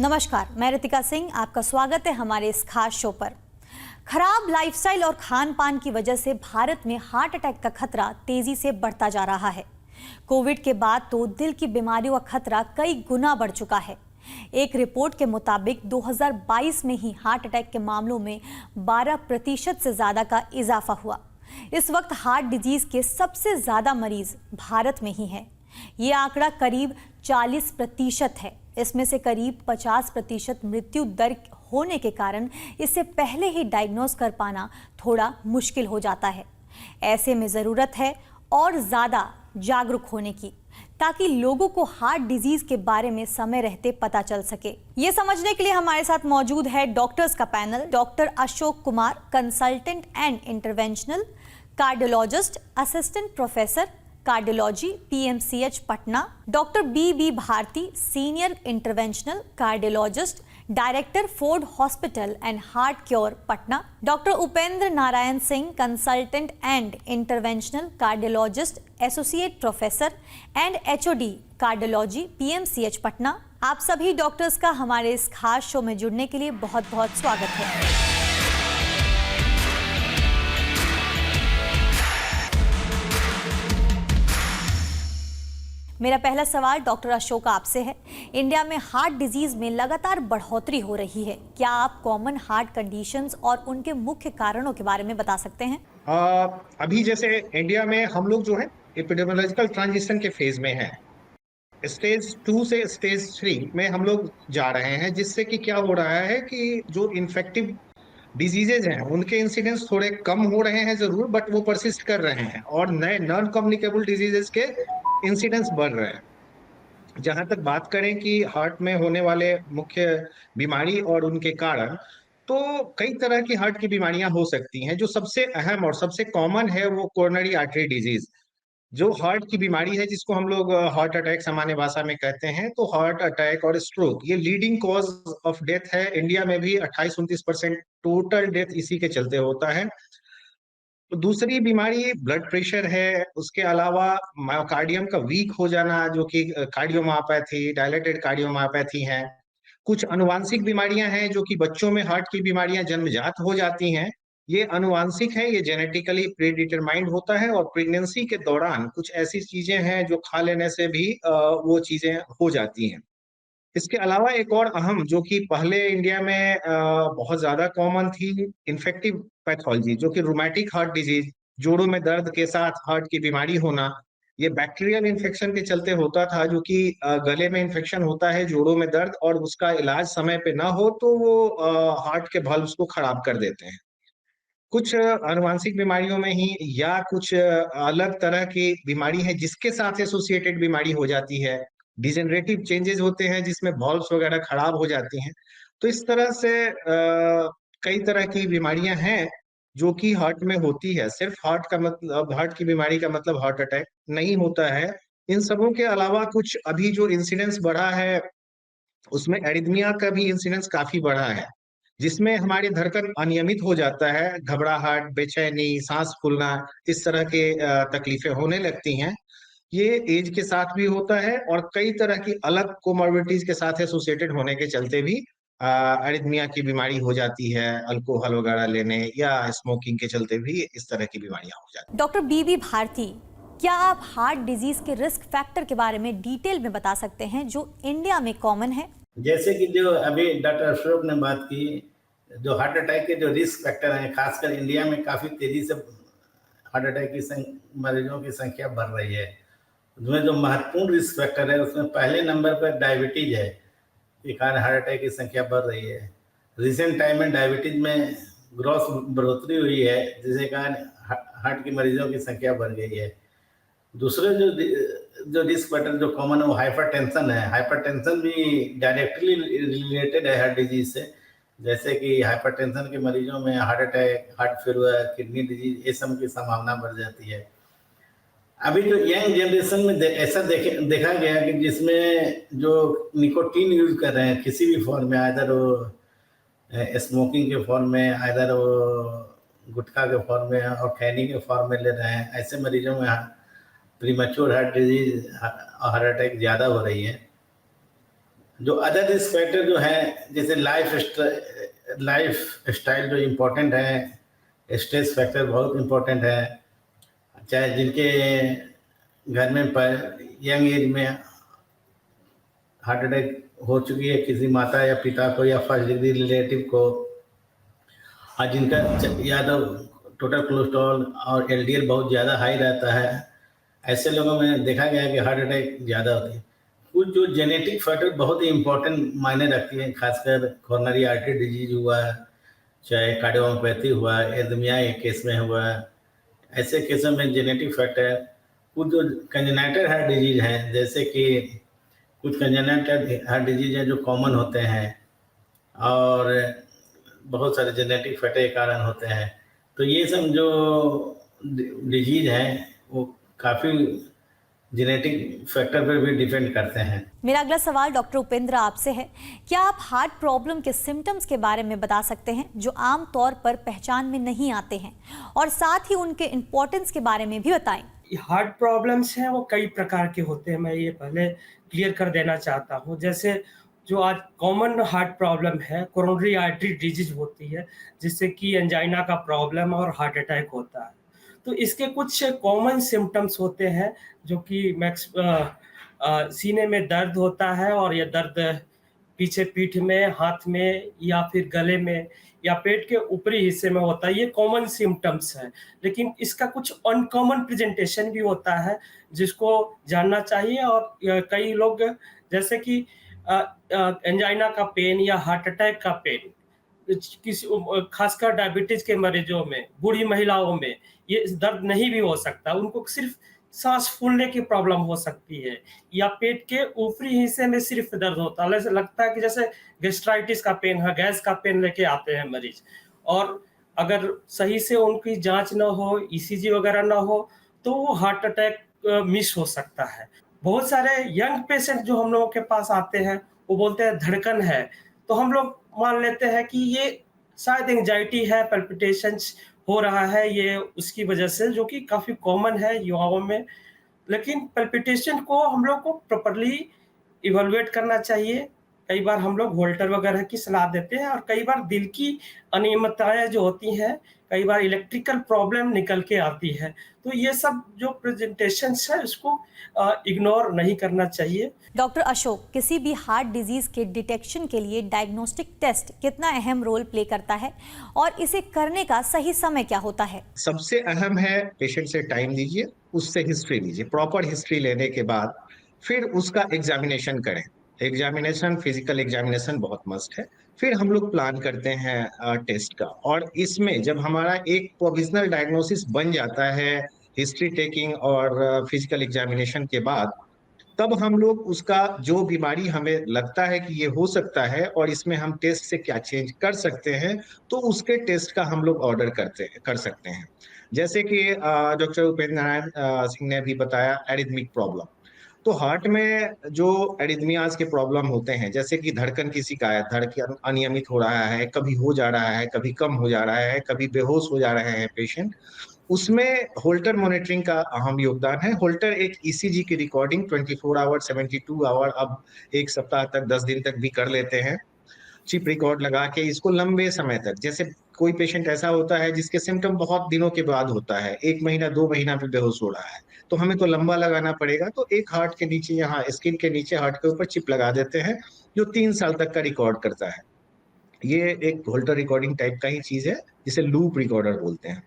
नमस्कार, मैं रितिका सिंह, आपका स्वागत है हमारे इस खास शो पर। खराब लाइफस्टाइल और खान पान की वजह से भारत में हार्ट अटैक का खतरा तेजी से बढ़ता जा रहा है। कोविड के बाद तो दिल की बीमारियों का खतरा कई गुना बढ़ चुका है। एक रिपोर्ट के मुताबिक 2022 में ही हार्ट अटैक के मामलों में 12% से ज्यादा का इजाफा हुआ। इस वक्त हार्ट डिजीज के सबसे ज्यादा मरीज भारत में ही हैं। ये आंकड़ा करीब 40% है। इसमें से करीब 50% मृत्यु दर होने के कारण इससे पहले ही डायग्नोज कर पाना थोड़ा मुश्किल हो जाता है। ऐसे में ज़रूरत है और ज़्यादा जागरूक होने की, ताकि लोगों को हार्ट डिजीज के बारे में समय रहते पता चल सके। ये समझने के लिए हमारे साथ मौजूद है डॉक्टर्स का पैनल। Doctor Ashok Kumar, consultant and interventional cardiologist, assistant professor cardiology, PMCH Patna. Doctor B Bharati, senior interventional cardiologist, director Ford hospital and Heart Cure Patna. Doctor Upendra Narayan Singh, consultant and interventional cardiologist, associate professor and HOD cardiology, PMCH Patna. आप सभी doctors का हमारे इस खास show में जुड़ने के लिए बहुत बहुत स्वागत है। मेरा पहला सवाल डॉक्टर अशोक आपसे है। इंडिया में हार्ट डिजीज में लगातार बढ़ोतरी हो रही है। क्या आप कॉमन हार्ट कंडीशंस और उनके मुख्य कारणों के बारे में बता सकते हैं? अभी जैसे इंडिया में हम लोग जो है एपिडेमियोलॉजिकल ट्रांजिशन के फेज में है। स्टेज 2 से स्टेज 3 में हम लोग जा रहे हैं, जिससे कि क्या हो रहा है कि जो इन्फेक्टिव डिजीजेज हैं उनके इंसिडेंस थोड़े कम हो रहे हैं जरूर, बट वो परसिस्ट कर रहे हैं और नए नॉन कम्युनिकेबल डिजीजेस के इंसिडेंस बढ़ रहे हैं। जहां तक बात करें कि हार्ट में होने वाले मुख्य बीमारी और उनके कारण, तो कई तरह की हार्ट की बीमारियां हो सकती हैं। जो सबसे अहम और सबसे कॉमन है वो कोरोनरी आर्टरी डिजीज, जो हार्ट की बीमारी है, जिसको हम लोग हार्ट अटैक सामान्य भाषा में कहते हैं। तो हार्ट अटैक और स्ट्रोक ये लीडिंग कॉज ऑफ डेथ है। इंडिया में भी 28-29% टोटल डेथ इसी के चलते होता है। तो दूसरी बीमारी ब्लड प्रेशर है। उसके अलावा मायोकार्डियम का वीक हो जाना, जो कि कार्डियोमायोपैथी, डायलेटेड कार्डियोमायोपैथी है। कुछ अनुवांशिक बीमारियां हैं जो कि बच्चों में हार्ट की बीमारियां जन्मजात हो जाती हैं। ये अनुवांशिक है, ये जेनेटिकली प्रीडिटरमाइंड होता है। और प्रेगनेंसी के दौरान कुछ ऐसी चीजें हैं जो खा लेने से भी वो चीजें हो जाती हैं। इसके अलावा एक और अहम, जो कि पहले इंडिया में बहुत ज्यादा कॉमन थी, इन्फेक्टिव पैथोलॉजी, जो कि रूमेटिक हार्ट डिजीज, जोड़ों में दर्द के साथ हार्ट की बीमारी होना। ये बैक्टीरियल इन्फेक्शन के चलते होता था, जो कि गले में इन्फेक्शन होता है, जोड़ों में दर्द, और उसका इलाज समय पे ना हो तो वो हार्ट के valves को खराब कर देते हैं। कुछ आनुवांशिक बीमारियों में ही, या कुछ अलग तरह की बीमारी है जिसके साथ एसोसिएटेड बीमारी हो जाती है। डिजेनरेटिव चेंजेस होते हैं जिसमें वॉल्व्स वगैरह खराब हो जाती हैं। तो इस तरह से कई तरह की बीमारियां हैं जो कि हार्ट में होती है। सिर्फ हार्ट का मतलब, हार्ट की बीमारी का मतलब हार्ट अटैक नहीं होता है। इन सबों के अलावा कुछ अभी जो इंसिडेंस बढ़ा है, उसमें एरिथमिया का भी इंसिडेंस काफी बढ़ा है, जिसमें हमारी धड़कन अनियमित हो जाता है, घबराहट, बेचैनी, सांस फूलना, इस तरह के तकलीफें होने लगती हैं। ये एज के साथ भी होता है और कई तरह की अलग कोमॉर्बिडिटीज के साथ एसोसिएटेड होने के चलते भी एरिथमिया की बीमारी हो जाती है। अल्कोहल वगैरह लेने या स्मोकिंग के चलते भी इस तरह की बीमारियां हो जाती हैं। डॉक्टर बी भारती, क्या आप हार्ट डिजीज के रिस्क फैक्टर के बारे में डिटेल में बता सकते हैं जो इंडिया में कॉमन है? जैसे कि जो अभी डॉक्टर अशोक ने बात की, जो हार्ट अटैक के जो रिस्क फैक्टर हैं, खासकर इंडिया में काफ़ी तेज़ी से हार्ट अटैक की मरीजों की संख्या बढ़ रही है। उसमें जो महत्वपूर्ण रिस्क फैक्टर है, उसमें पहले नंबर पर डायबिटीज है, के कारण हार्ट अटैक की संख्या बढ़ रही है। रिसेंट टाइम में डायबिटीज में ग्रॉस बढ़ोतरी हुई है, जिसके कारण हार्ट की मरीजों की संख्या बढ़ गई है। दूसरे जो रिस्क फैक्टर जो कॉमन है वो हाइपरटेंशन है। हाइपरटेंशन भी डायरेक्टली रिलेटेड है हार्ट डिजीज से। जैसे कि हाइपरटेंशन के मरीजों में heart attack, heart failure, kidney disease, ये सब की संभावना बढ़ जाती है। अभी जो यंग जनरेशन में ऐसा देखा गया कि जिसमें जो निकोटीन यूज कर रहे हैं किसी भी फॉर्म में, आइदर वो स्मोकिंग के फॉर्म में, आइदर वो गुटखा के फॉर्म में और खैनी के फॉर्म में ले रहे हैं, ऐसे मरीजों में premature heart disease, heart attack ज़्यादा हो रही है। जो अदर रिस्क फैक्टर जो है, जैसे लाइफ स्टाइल जो इम्पोर्टेंट है, स्ट्रेस फैक्टर बहुत इम्पोर्टेंट है। चाहे जिनके घर में पर यंग एज में हार्ट अटैक हो चुकी है किसी माता या पिता को या फर्स्ट डिग्री रिलेटिव को, और जिनका या तो टोटल कोलेस्ट्रॉल और एलडीएल बहुत ज़्यादा हाई रहता है, ऐसे लोगों में देखा गया है कि हार्ट अटैक ज़्यादा होती है। कुछ जो जेनेटिक फैक्टर बहुत ही इंपॉर्टेंट मायने रखती हैं, खासकर कोरोनरी आर्टरी डिजीज हुआ, चाहे कार्डियोपैथी हुआ, एरिथमिया के केस में हुआ, ऐसे केसों में जेनेटिक फैक्टर। कुछ जो कंजेनाइटल हार्ट डिजीज हैं, जैसे कि कुछ कंजेनाइटल हार्ट डिजीज हैं जो कॉमन होते हैं और बहुत सारे जेनेटिक फैक्टर के कारण होते हैं। तो ये सब जो डिजीज हैं वो काफ़ी जेनेटिक फैक्टर पर भी डिपेंड करते हैं। मेरा अगला सवाल डॉक्टर उपेंद्र आपसे है, क्या आप हार्ट प्रॉब्लम के सिम्टम्स के बारे में बता सकते हैं जो आम तौर पर पहचान में नहीं आते हैं, और साथ ही उनके इम्पोर्टेंस के बारे में भी बताएं। हार्ट प्रॉब्लम्स हैं वो कई प्रकार के होते हैं, मैं ये पहले क्लियर कर देना चाहता हूँ। जैसे जो आज कॉमन हार्ट प्रॉब्लम है, कोरोनरी आर्टरी डिजीज होती है, जिससे कि एंजाइना का प्रॉब्लम और हार्ट अटैक होता है। तो इसके कुछ कॉमन सिम्टम्स होते हैं, जो कि सीने में दर्द होता है, और यह दर्द पीछे पीठ में, हाथ में, या फिर गले में, या पेट के ऊपरी हिस्से में होता है। ये कॉमन सिम्टम्स है, लेकिन इसका कुछ अनकॉमन प्रेजेंटेशन भी होता है जिसको जानना चाहिए। और कई लोग जैसे कि एंजाइना का पेन या हार्ट अटैक का पेन, किसी खासकर डायबिटीज के मरीजों में, बूढ़ी महिलाओं में ये दर्द नहीं भी हो सकता, उनको सिर्फ सांस फूलने की प्रॉब्लम हो सकती है, या पेट के ऊपरी हिस्से में सिर्फ दर्द होता है। ऐसा लगता है कि जैसे गैस्ट्राइटिस का पेन है, गैस का पेन लेके आते हैं मरीज, और अगर सही से उनकी जांच ना हो, ईसीजी वगैरह ना हो, तो वो हार्ट अटैक मिस हो सकता है। बहुत सारे यंग पेशेंट जो हम लोगों के पास आते हैं, वो बोलते हैं धड़कन है, तो हम लोग मान लेते हैं कि ये शायद एंजाइटी है, पल्पिटेशंस हो रहा है, ये उसकी वजह से, जो कि काफ़ी कॉमन है युवाओं में। लेकिन पल्पिटेशन को हम लोग को प्रॉपर्ली इवैल्यूएट करना चाहिए। कई बार हम लोग होल्टर वगैरह की सलाह देते हैं, और कई बार दिल की अनियमितताएं जो होती हैं, कई बार इलेक्ट्रिकल प्रॉब्लम निकल के आती है। तो ये सब जो प्रेजेंटेशंस है, इसको इग्नोर नहीं करना चाहिए। डॉक्टर अशोक, किसी भी हार्ट डिजीज के डिटेक्शन के लिए डायग्नोस्टिक टेस्ट कितना अहम रोल प्ले करता है, और इसे करने का सही समय क्या होता है? सबसे अहम है पेशेंट से टाइम लीजिए, उससे हिस्ट्री लीजिए, प्रॉपर हिस्ट्री लेने के बाद फिर उसका एग्जामिनेशन करें। एग्जामिनेशन, फिजिकल एग्जामिनेशन बहुत मस्ट है। फिर हम लोग प्लान करते हैं टेस्ट का, और इसमें जब हमारा एक प्रोविजनल डायग्नोसिस बन जाता है हिस्ट्री टेकिंग और फिजिकल एग्जामिनेशन के बाद, तब हम लोग उसका जो बीमारी हमें लगता है कि ये हो सकता है और इसमें हम टेस्ट से क्या चेंज कर सकते हैं, तो उसके टेस्ट का हम लोग ऑर्डर कर सकते हैं। जैसे कि डॉक्टर उपेंद्र नारायण सिंह ने भी बताया, एरिथमिक प्रॉब्लम। तो हार्ट में जो एरिथमियाज के प्रॉब्लम होते हैं, जैसे कि धड़कन की शिकायत, धड़कन अनियमित हो रहा है, कभी हो जा रहा है, कभी कम हो जा रहा है, कभी बेहोश हो जा रहे हैं पेशेंट, उसमें होल्टर मॉनिटरिंग का अहम योगदान है। होल्टर एक ईसीजी की रिकॉर्डिंग 24 आवर, 72 आवर, अब एक सप्ताह तक, 10 दिन तक भी कर लेते हैं, चिप रिकॉर्ड लगा के इसको लंबे समय तक। जैसे कोई पेशेंट ऐसा होता है जिसके सिम्टम बहुत दिनों के बाद होता है, 1 महीना 2 महीना पे बेहोश हो रहा है, तो हमें तो लंबा लगाना पड़ेगा, तो एक हार्ट के नीचे, यहाँ स्किन के नीचे हार्ट के ऊपर चिप लगा देते हैं, जो 3 साल तक का रिकॉर्ड करता है। ये एक होल्टर रिकॉर्डिंग टाइप का ही चीज है, जिसे लूप रिकॉर्डर बोलते हैं।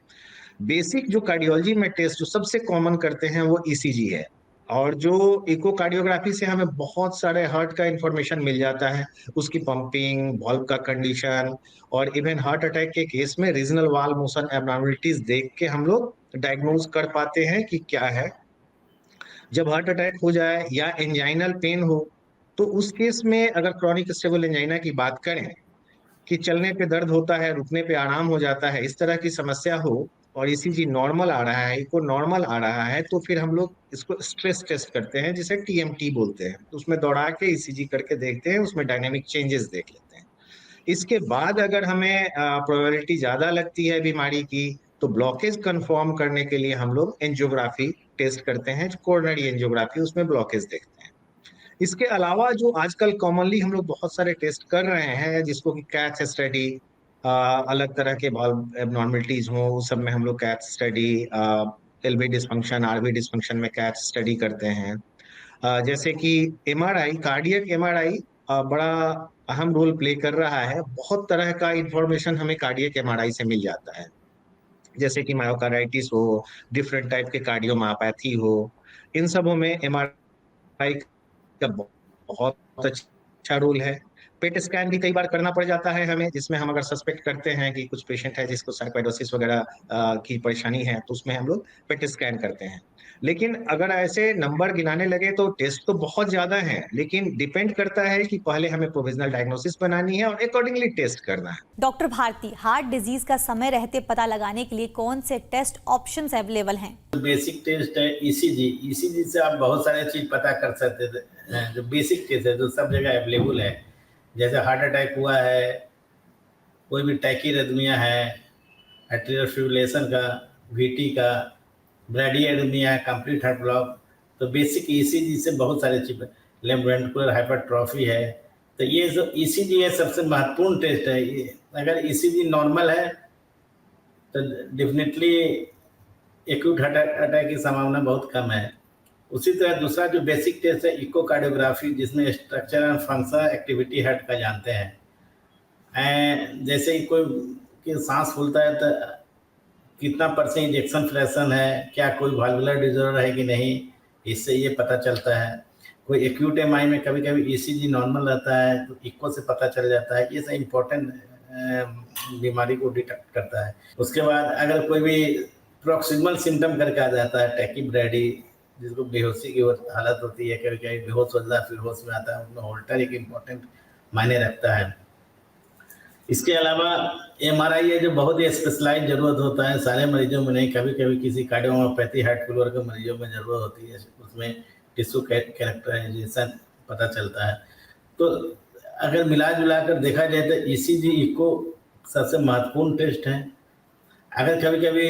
बेसिक जो कार्डियोलॉजी में टेस्ट जो सबसे कॉमन करते हैं वो ईसीजी है, और जो इकोकार्डियोग्राफी से हमें बहुत सारे हार्ट का इंफॉर्मेशन मिल जाता है, उसकी पंपिंग, वॉल्व का कंडीशन, और इवन हार्ट अटैक के केस में रीजनल वाल्व मोशन एब्नॉर्मलिटीज देख के हम लोग डायग्नोज कर पाते हैं कि क्या है। जब हार्ट अटैक हो जाए या एंजाइनल पेन हो, तो उस केस में अगर क्रॉनिक स्टेबल एंजाइना की बात करें कि चलने पे दर्द होता है, रुकने पे आराम हो जाता है, इस तरह की समस्या हो, और ईसीजी नॉर्मल आ रहा है, इको नॉर्मल आ रहा है, तो फिर हम लोग इसको स्ट्रेस टेस्ट करते हैं, जिसे टीएमटी बोलते हैं। तो उसमें दौड़ा के ईसीजी करके देखते हैं, उसमें डायनेमिक चेंजेस देख लेते हैं। इसके बाद अगर हमें प्रोबेबिलिटी ज्यादा लगती है बीमारी की, तो ब्लॉकेज कंफर्म करने के लिए हम लोग एंजियोग्राफी टेस्ट करते हैं, कोरोनरी एंजियोग्राफी, उसमें ब्लॉकेज देखते हैं। इसके अलावा जो आजकल कॉमनली हम लोग बहुत सारे टेस्ट कर रहे हैं, जिसको कि कैथ स्टडी, अलग तरह के वाल्व एबनॉर्मलिटीज हो उस सब में हम लोग cath study, LV dysfunction, RV dysfunction में कैथ स्टडी करते हैं। जैसे कि एमआरआई, कार्डियक एमआरआई बड़ा अहम रोल प्ले कर रहा है। बहुत तरह का इंफॉर्मेशन हमें कार्डियक एमआरआई से मिल जाता है, जैसे कि मायोकार्डाइटिस हो, डिफरेंट टाइप के कार्डियोमायोपैथी हो, इन सबों में एमआरआई का बहुत अच्छा रोल है। पेट स्कैन भी कई बार करना पड़ जाता है हमें, जिसमें हम अगर सस्पेक्ट करते हैं कि कुछ पेशेंट है जिसको सार्कोइडोसिस वगैरह की परेशानी है, तो उसमें हम लोग पेट स्कैन करते हैं। लेकिन अगर ऐसे नंबर गिनाने लगे तो टेस्ट तो बहुत ज्यादा है, लेकिन डिपेंड करता है कि पहले हमें प्रोविजनल डायग्नोसिस बनानी है और अकॉर्डिंगली टेस्ट करना है। डॉक्टर भारती, हार्ट डिजीज का समय रहते पता लगाने के लिए कौन से टेस्ट ऑप्शंस अवेलेबल हैं? बेसिक टेस्ट है ईसीजी। ईसीजी से आप बहुत सारे चीज पता कर सकते थे। जो बेसिक टेस्ट है जो सब जगह अवेलेबल है, जैसे हार्ट अटैक हुआ है, कोई भी टैकीरिथमिया है, एट्रियल फिब्रिलेशन का, वीटी का, ब्रैडीएरिथमिया, कंप्लीट हार्ट ब्लॉक, तो बेसिक ईसीजी से बहुत सारे चीज, लेफ्ट वेंट्रिकुलर हाइपरट्रॉफी है, तो ये जो ईसीजी है सबसे महत्वपूर्ण टेस्ट है। अगर ईसीजी नॉर्मल है तो डेफिनेटली एक्यूट हार्ट अटैक की संभावना बहुत कम है। उसी तरह दूसरा जो बेसिक टेस्ट है इकोकार्डियोग्राफी, जिसमें structure and function activity heart का जानते हैं। जैसे ही कोई कि सांस फूलता है तो कितना परसेंट इंजेक्शन फ्रैक्शन है, क्या कोई वाल्वुलर डिसऑर्डर है कि नहीं, इससे ये पता चलता है। कोई एक्यूट एमआई में कभी कभी ईसीजी नॉर्मल रहता है तो इको से पता चल जाता है। ये सब इम्पोर्टेंट बीमारी को डिटेक्ट करता है। उसके बाद अगर कोई भी प्रॉक्सिमल सिम्टम करके आ जाता है, टैकीब्रैडी, जिसको बेहोशी की हालत होती है, कभी कभी बेहोश होता है फिर होश में आता है, उसमें होल्टर एक इम्पोर्टेंट मायने रखता है। इसके अलावा एमआरआई है जो बहुत ही स्पेशलाइज जरूरत होता है, सारे मरीजों में नहीं, कभी कभी किसी कार्डियोमायोपैथी हार्ट फेलियर के मरीजों में जरूरत होती है, उसमें टिश्यू कैरेक्टराइजेशन पता चलता है। तो अगर मिला जुला कर देखा जाए तो ईसीजी इको सबसे महत्वपूर्ण टेस्ट है। अगर कभी कभी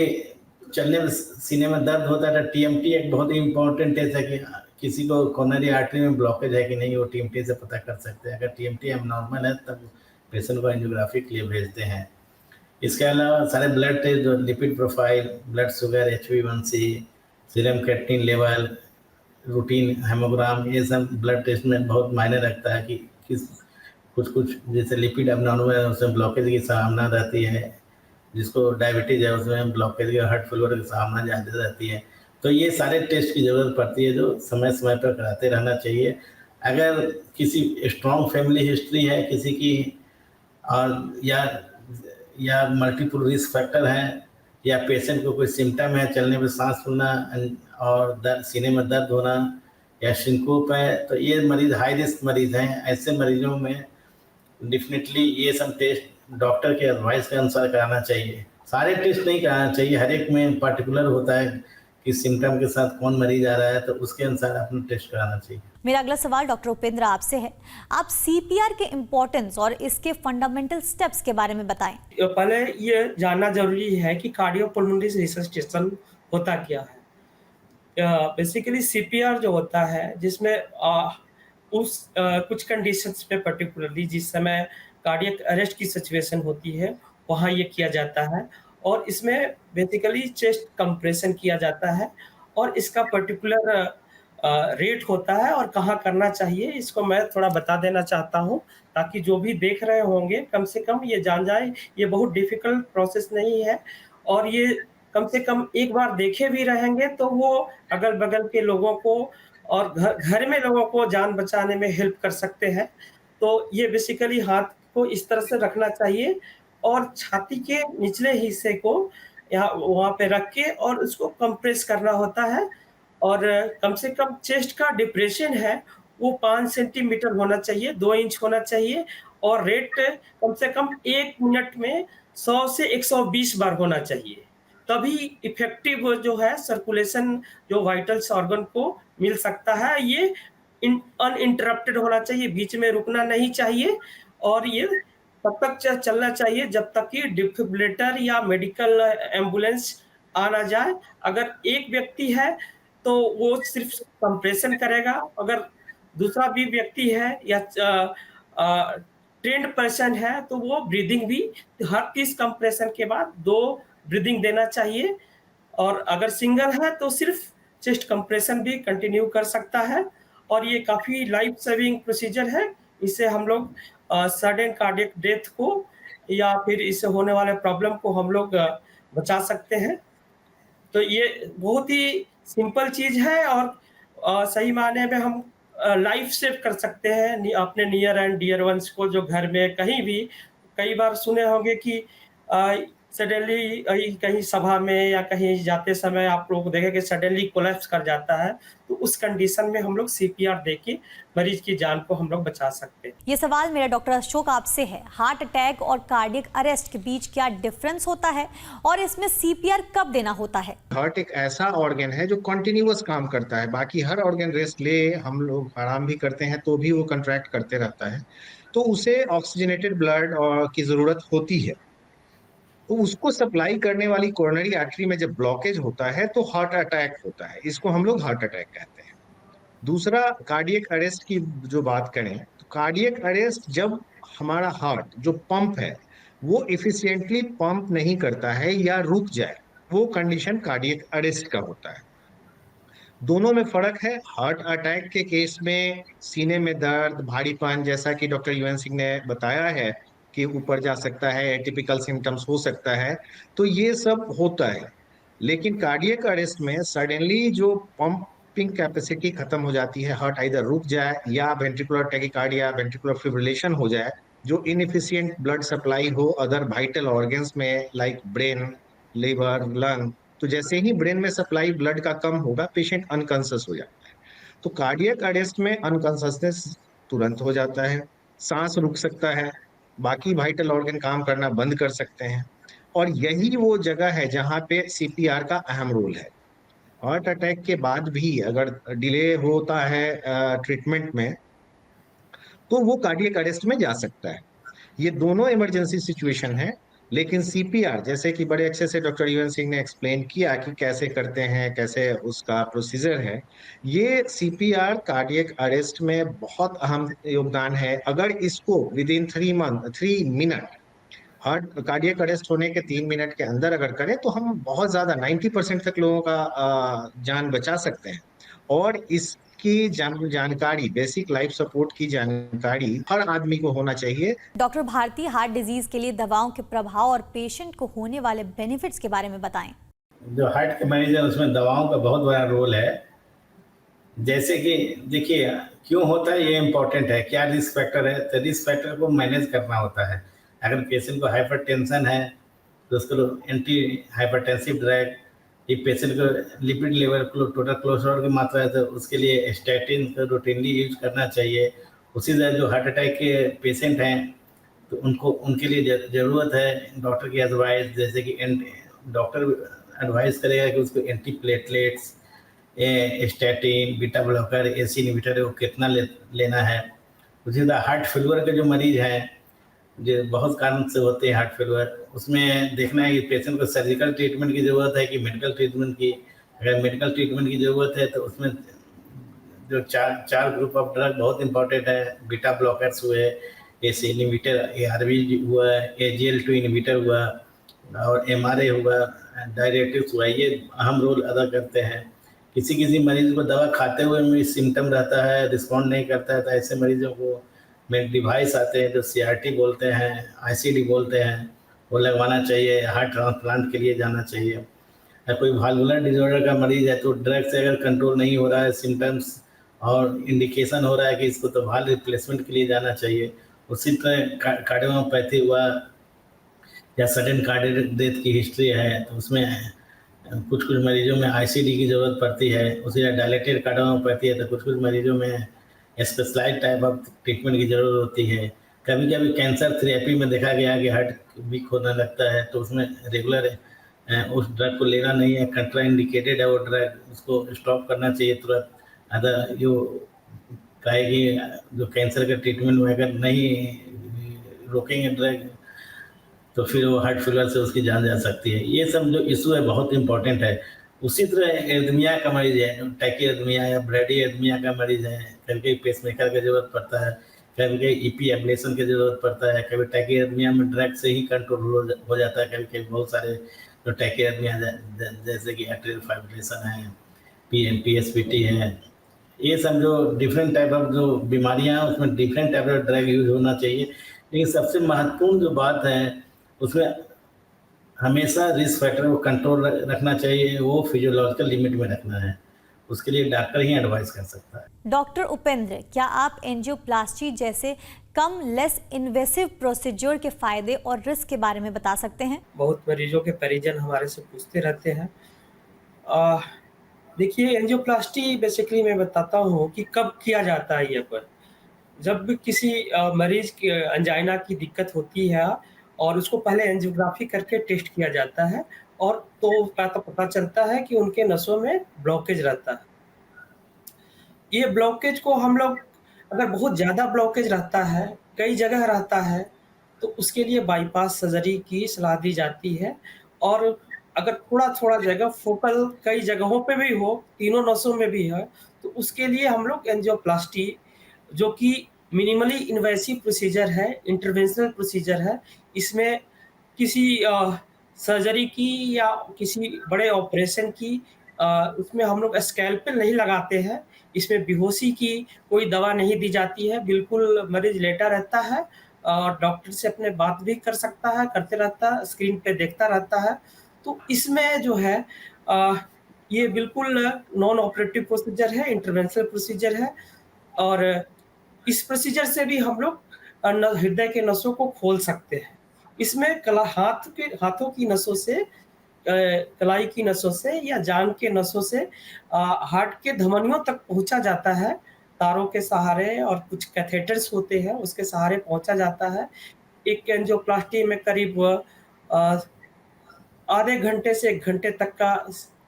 चलने में सीने में दर्द होता है तो टीएमटी एक बहुत ही इम्पोर्टेंट टेस्ट है कि किसी को कोरोनरी आर्टरी में ब्लॉकेज है कि नहीं, वो टीएमटी से पता कर सकते हैं। अगर टीएमटी एबनॉर्मल है तब पेशेंट को एंजियोग्राफी के लिए भेजते हैं। इसके अलावा सारे ब्लड टेस्ट, जो lipid profile, blood sugar, HbA1c, serum creatinine level, routine haemogram, ये सब ब्लड टेस्ट में बहुत मायने रखता है कि किस कुछ जैसे लिपिड एबनॉर्मल है उसमें ब्लॉकेज की संभावना रहती है, जिसको डायबिटीज है उसमें ब्लॉकेज या हार्ट फेलियर की संभावना ज़्यादा रहती है। तो ये सारे टेस्ट की ज़रूरत पड़ती है जो समय समय पर कराते रहना चाहिए। अगर किसी स्ट्रॉन्ग फैमिली हिस्ट्री है किसी की, और या मल्टीपल रिस्क फैक्टर है, या पेशेंट को कोई सिम्टम है, चलने में सांस फूलना और दर्द, सीने में दर्द होना, या सिंकोप है, तो ये मरीज हाई रिस्क मरीज हैं। ऐसे मरीजों में डेफिनेटली ये सब टेस्ट डॉक्टर के एडवाइस के अनुसार कराना चाहिए। सारे टेस्ट नहीं कराना चाहिए, हर एक में पार्टिकुलर होता है कि सिम्टम के साथ कौन मरीज आ रहा है, तो उसके अनुसार अपना टेस्ट कराना चाहिए। मेरा अगला सवाल डॉक्टर उपेंद्र आपसे है। आप सीपीआर के इम्पोर्टेंस और इसके फंडामेंटल स्टेप्स के बारे में बताएं। पहले ये जानना जरूरी है कि कार्डियोपल्मोनरी रिससिटेशन होता क्या है। बेसिकली सीपीआर जो होता है जिसमें कुछ कंडीशंस पे पर्टिकुलरली जिस समय कार्डियक अरेस्ट की सिचुएशन होती है वहाँ ये किया जाता है, और इसमें बेसिकली चेस्ट कंप्रेशन किया जाता है, और इसका पर्टिकुलर रेट होता है और कहाँ करना चाहिए इसको मैं थोड़ा बता देना चाहता हूँ, ताकि जो भी देख रहे होंगे कम से कम ये जान जाए। ये बहुत डिफिकल्ट प्रोसेस नहीं है, और ये कम से कम एक बार देखे भी रहेंगे तो वो अगल बगल के लोगों को और घर में लोगों को जान बचाने में हेल्प कर सकते हैं। तो ये बेसिकली हाथ को इस तरह से रखना चाहिए और छाती के निचले हिस्से को यहाँ वहाँ पे रख के और उसको कंप्रेस करना होता है, और कम से कम चेस्ट का डिप्रेशन है वो 5 सेंटीमीटर होना चाहिए, 2 इंच होना चाहिए, और रेट कम से कम 1 मिनट में 100 से 120 बार होना चाहिए। तभी इफेक्टिव जो है सर्कुलेशन जो वाइटल्स ऑर्गन को मिल सकता है। ये अनइंटरप्टेड होना चाहिए, बीच में रुकना नहीं चाहिए, और ये तब तक चलना चाहिए जब तक कि डिफिब्रिलेटर या मेडिकल एम्बुलेंस आ ना जाए। अगर एक व्यक्ति है तो वो सिर्फ कंप्रेशन करेगा, अगर दूसरा भी व्यक्ति है या ट्रेंड पर्सन है तो वो ब्रीदिंग भी हर 30 कंप्रेशन के बाद 2 ब्रीदिंग देना चाहिए। और अगर सिंगल है तो सिर्फ चेस्ट कंप्रेशन भी कंटिन्यू कर सकता है। और ये काफ़ी लाइफ सेविंग प्रोसीजर है। इससे हम लोग सडन कार्डियक डेथ को या फिर इससे होने वाले प्रॉब्लम को हम लोग बचा सकते हैं। तो ये बहुत ही सिंपल चीज़ है और सही मायने में हम लाइफ सेव कर सकते हैं अपने नियर एंड डियर वंस को, जो घर में कहीं भी। कई बार सुने होंगे कि सडनली कहीं सभा में या कहीं जाते समय आप लोग देखें कि सडनली कोलैप्स कर जाता है, तो उस कंडीशन में हम लोग सीपीआर देके मरीज की जान को हम लोग बचा सकते हैं। ये सवाल मेरा डॉक्टर अशोक आपसे है, हार्ट अटैक और कार्डियक अरेस्ट के बीच क्या डिफरेंस होता है और इसमें सीपीआर कब देना होता है? हार्ट एक ऐसा ऑर्गन है जो कंटिन्यूअस काम करता है, बाकी हर ऑर्गन रेस्ट ले हम लोग आराम भी करते हैं तो भी वो कंट्रैक्ट करते रहता है, तो उसे ऑक्सीजनेटेड ब्लड और की जरूरत होती है। तो उसको सप्लाई करने वाली कोरोनरी आर्टरी में जब ब्लॉकेज होता है तो हार्ट अटैक होता है, इसको हम लोग हार्ट अटैक कहते हैं। दूसरा, कार्डियक अरेस्ट की जो बात करें तो कार्डियक अरेस्ट जब हमारा हार्ट जो पंप है वो इफिशिएंटली पंप नहीं करता है या रुक जाए, वो कंडीशन कार्डियक अरेस्ट का होता है। दोनों में फर्क है। हार्ट अटैक के केस में सीने में दर्द, भारीपन, जैसा कि डॉक्टर यूएन सिंह ने बताया है कि ऊपर जा सकता है, एटिपिकल सिम्टम्स हो सकता है, तो ये सब होता है। लेकिन कार्डियक अरेस्ट में सडनली जो पंपिंग कैपेसिटी खत्म हो जाती है, हार्ट इधर रुक जाए या वेंट्रिकुलर टैकिकार्डिया, वेंट्रिकुलर फिब्रिलेशन हो जाए, जो इनएफिशिएंट ब्लड सप्लाई हो अदर वाइटल ऑर्गन्स में लाइक ब्रेन, लिवर, लंग, तो जैसे ही ब्रेन में सप्लाई ब्लड का कम होगा पेशेंट अनकॉन्शियस हो जाता है। तो कार्डियक अरेस्ट में अनकॉन्शियसनेस तुरंत हो जाता है, सांस रुक सकता है, बाकी वाइटल ऑर्गन काम करना बंद कर सकते हैं, और यही वो जगह है जहां पे सीपीआर का अहम रोल है। हार्ट अटैक के बाद भी अगर डिले होता है ट्रीटमेंट में तो वो कार्डियक अरेस्ट में जा सकता है। ये दोनों इमरजेंसी सिचुएशन है, लेकिन सीपीआर जैसे कि बड़े अच्छे से डॉक्टर यूएन सिंह ने एक्सप्लेन किया कि कैसे करते हैं, कैसे उसका प्रोसीजर है, ये सीपीआर कार्डियक अरेस्ट में बहुत अहम योगदान है। अगर इसको with in 3 minute, heart cardiac arrest होने के 3 मिनट के अंदर अगर करें तो हम बहुत ज्यादा 90% तक लोगों का जान बचा सकते हैं। और इसकी जानकारी, बेसिक लाइफ सपोर्ट की जानकारी हर आदमी को होना चाहिए। डॉक्टर भारती, हार्ट डिजीज के लिए दवाओं के प्रभाव और पेशेंट को होने वाले बेनिफिट्स के बारे में बताएं। जो हार्ट के मरीज है उसमें दवाओं का बहुत बड़ा रोल है। जैसे कि देखिए क्यों होता है ये इम्पोर्टेंट है, क्या रिस्क फैक्टर है, तो रिस्क फैक्टर को मैनेज करना होता है। अगर पेशेंट को हाइपरटेंशन है तो उसको एंटी हाइपरटेंसिव ड्रग, ये पेशेंट को लिपिड लेवल टोटल कोलेस्ट्रॉल की मात्रा है तो उसके लिए स्टैटिन को रूटीनली यूज करना चाहिए। उसी तरह जो हार्ट अटैक के पेशेंट हैं तो उनके लिए ज़रूरत है डॉक्टर की एडवाइस, जैसे कि डॉक्टर एडवाइस करेगा कि उसको anti platelets, statin, beta blocker, AC inhibitor वो कितना लेना है। उसी तरह हार्ट फेलियर के जो मरीज हैं, जो बहुत कारण से होते हैं हार्ट फेलियर, उसमें देखना है कि पेशेंट को सर्जिकल ट्रीटमेंट की ज़रूरत है कि मेडिकल ट्रीटमेंट की। अगर मेडिकल ट्रीटमेंट की ज़रूरत है तो उसमें जो चार ग्रुप ऑफ ड्रग बहुत इंपॉर्टेंट है। बीटा ब्लॉकर्स हुए, एसी इनहिबिटर, ARB हुआ, AGL2 इनहिबिटर हुआ और MRA हुआ, डायरेटिक्स हुआ, ये अहम रोल अदा करते हैं। किसी मरीज को दवा खाते हुए भी सिम्टम रहता है, रिस्पॉन्ड नहीं करता है, तो ऐसे मरीजों को में डिवाइस आते हैं जो CRT बोलते हैं, ICD बोलते हैं, वो लगवाना चाहिए। हार्ट ट्रांसप्लांट के लिए जाना चाहिए। या कोई वाल्वुलर डिसऑर्डर का मरीज है तो ड्रग से अगर कंट्रोल नहीं हो रहा है, सिम्टम्स और इंडिकेशन हो रहा है कि इसको तो वाल्व रिप्लेसमेंट के लिए जाना चाहिए। उसी तरह कार्डियोपैथी हुआ या सडन कार्डियक डेथ की हिस्ट्री है तो उसमें कुछ मरीजों में ICD की ज़रूरत पड़ती है। उसी तरह डायलेटेड कार्डियोपैथी है तो कुछ मरीजों में स्पेशलाइज्ड टाइप ऑफ ट्रीटमेंट की ज़रूरत होती है। कभी कभी कैंसर थेरेपी में देखा गया कि हार्ट वीक होने लगता है तो उसमें रेगुलर उस ड्रग को लेना नहीं है, कंट्रा इंडिकेटेड है वो ड्रग, उसको स्टॉप करना चाहिए तुरंत। अदर जो कहेगी जो कैंसर का ट्रीटमेंट में अगर नहीं रोकेंगे ड्रग तो फिर वो हार्ट फेलियर से उसकी जान जा सकती है। ये सब जो इशू है बहुत इंपॉर्टेंट है। उसी तरह एरिथमिया का मरीज है, टैकीआर्थिमिया या ब्रैडीआर्थिमिया का मरीज है, कभी कभी पेसमेकर की जरूरत पड़ता है, कभी कभी ईपी एब्लेशन की जरूरत पड़ता है, कभी टैकीआर्थिमिया में ड्रग से ही कंट्रोल हो जाता है, कभी कभी बहुत सारे जो टैकीआर्थिमिया जैसे कि एट्रियल फाइब्रिलेशन है, पीएसपीटी है, ये सब जो डिफरेंट टाइप ऑफ जो बीमारियां हैं उसमें different type of drug use होना चाहिए। लेकिन सबसे महत्वपूर्ण जो बात है उसमें हमेशा रिस्क फैक्टर को कंट्रोल रखना चाहिए, वो फिजियोलॉजिकल लिमिट में रखना है, उसके लिए डॉक्टर ही एडवाइस कर सकता है। डॉक्टर उपेंद्र, क्या आप एंजियोप्लास्टी जैसे कम लेस इन्वेसिव प्रोसीजर के फायदे और रिस्क के बारे में बता सकते हैं? बहुत मरीजों के परिजन हमारे से पूछते रहते हैं। देखिए, एंजियोप्लास्टी बेसिकली मैं बताता हूँ कि कब किया जाता है। ये पर जब भी किसी मरीज की एंजाइना की दिक्कत होती है और उसको पहले एंजियोग्राफी करके टेस्ट किया जाता है, और तो पता चलता है कि उनके नसों में ब्लॉकेज रहता है। ये ब्लॉकेज को हम लोग, अगर बहुत ज़्यादा ब्लॉकेज रहता है, कई जगह रहता है, तो उसके लिए बाईपास सर्जरी की सलाह दी जाती है। और अगर थोड़ा-थोड़ा जगह फोकल कई जगहों पे भी हो, तीनों नसों में भी है, तो उसके लिए हम लोग एंजियोप्लास्टी, जो कि मिनिमली इन्वेसिव प्रोसीजर है, इंटरवेंशनल प्रोसीजर है। इसमें किसी सर्जरी की या किसी बड़े ऑपरेशन की उसमें हम लोग स्कैल्पेल नहीं लगाते हैं। इसमें बेहोशी की कोई दवा नहीं दी जाती है, बिल्कुल मरीज लेटा रहता है और डॉक्टर से अपने बात भी कर सकता है, करते रहता है, स्क्रीन पे देखता रहता है। तो इसमें जो है ये बिल्कुल नॉन ऑपरेटिव प्रोसीजर है, इंटरवेंशनल प्रोसीजर है। और इस प्रोसीजर से भी हम लोग हृदय के नसों को खोल सकते हैं। इसमें हाथों की नसों से, कलाई की नसों से या जांघ के नसों से हार्ट के धमनियों तक पहुंचा जाता है, तारों के सहारे, और कुछ कैथेटर्स होते हैं उसके सहारे पहुंचा जाता है। एक एंजियोप्लास्टी में करीब आधे घंटे से 1 घंटे तक का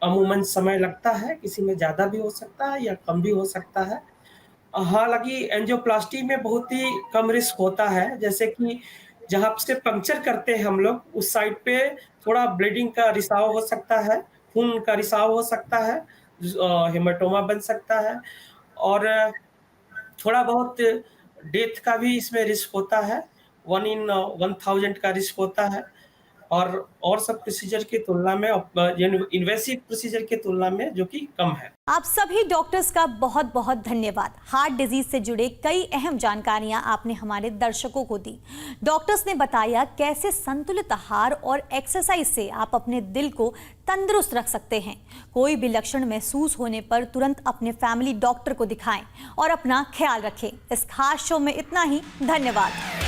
अमूमन समय लगता है, किसी में ज़्यादा भी हो सकता है या कम भी हो सकता है। हालाँकि एंजियोप्लास्टी में बहुत ही कम रिस्क होता है, जैसे कि जहाँ से पंक्चर करते हैं हम लोग, उस साइड पे थोड़ा ब्लीडिंग का रिसाव हो सकता है, खून का रिसाव हो सकता है, हेमाटोमा बन सकता है, और थोड़ा बहुत डेथ का भी इसमें रिस्क होता है, 1 in 1000 का रिस्क होता है। और सब प्रोसीजर की तुलना में, इन्वेसिव प्रोसीजर की तुलना में, जो कि कम है। आप सभी डॉक्टर्स का बहुत बहुत धन्यवाद। हार्ट डिजीज से जुड़े कई अहम जानकारियां आपने हमारे दर्शकों को दी। डॉक्टर्स ने बताया कैसे संतुलित आहार और एक्सरसाइज से आप अपने दिल को तंदुरुस्त रख सकते हैं। कोई भी लक्षण महसूस होने पर तुरंत अपने फैमिली डॉक्टर को दिखाएं और अपना ख्याल रखें। इस खास शो में इतना ही। धन्यवाद।